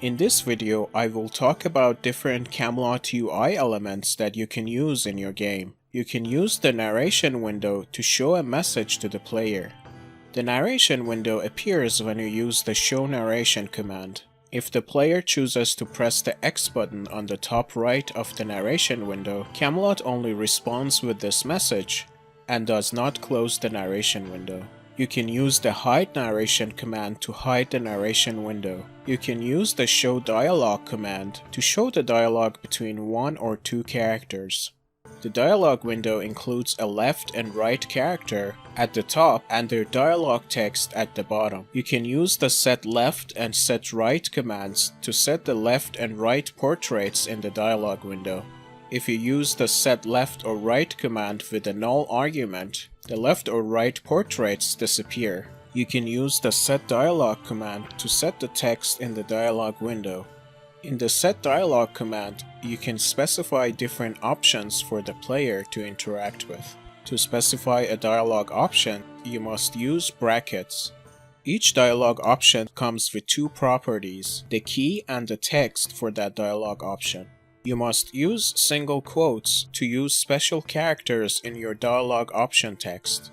In this video, I will talk about different Camelot UI elements that you can use in your game. You can use the narration window to show a message to the player. The narration window appears when you use the show narration command. If the player chooses to press the X button on the top right of the narration window, Camelot only responds with this message and does not close the narration window. You can use the hide narration command to hide the narration window. You can use the show dialog command to show the dialogue between one or two characters. The dialog window includes a left and right character at the top and their dialogue text at the bottom. You can use the set left and set right commands to set the left and right portraits in the dialog window. If you use the set left or right command with a null argument, the left or right portraits disappear. You can use the set dialog command to set the text in the dialog window. In the set dialog command, you can specify different options for the player to interact with. To specify a dialog option, you must use brackets. Each dialog option comes with two properties, the key and the text for that dialog option. You must use single quotes to use special characters in your dialog option text.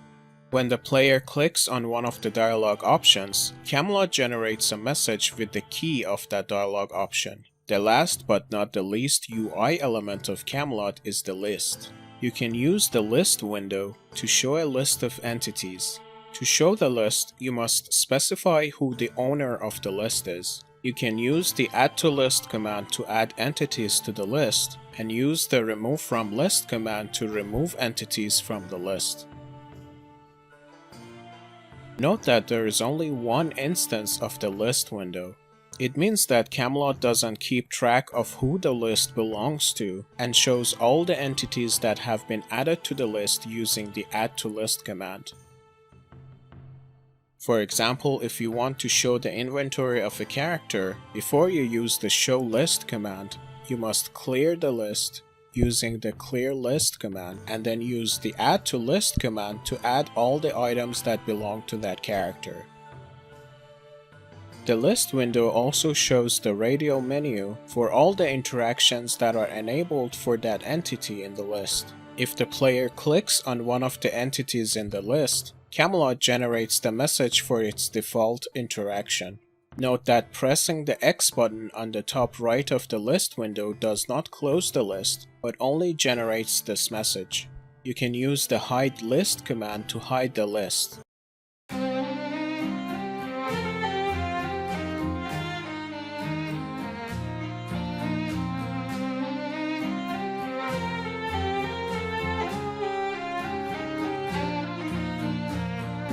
When the player clicks on one of the dialog options, Camelot generates a message with the key of that dialog option. The last but not the least UI element of Camelot is the list. You can use the list window to show a list of entities. To show the list, you must specify who the owner of the list is. You can use the add to list command to add entities to the list, and use the remove from list command to remove entities from the list. Note that there is only one instance of the list window. It means that Camelot doesn't keep track of who the list belongs to and shows all the entities that have been added to the list using the add to list command. For example, if you want to show the inventory of a character, before you use the show list command, you must clear the list using the clear list command and then use the add to list command to add all the items that belong to that character. The list window also shows the radial menu for all the interactions that are enabled for that entity in the list. If the player clicks on one of the entities in the list, Camelot generates the message for its default interaction. Note that pressing the X button on the top right of the list window does not close the list, but only generates this message. You can use the hide list command to hide the list.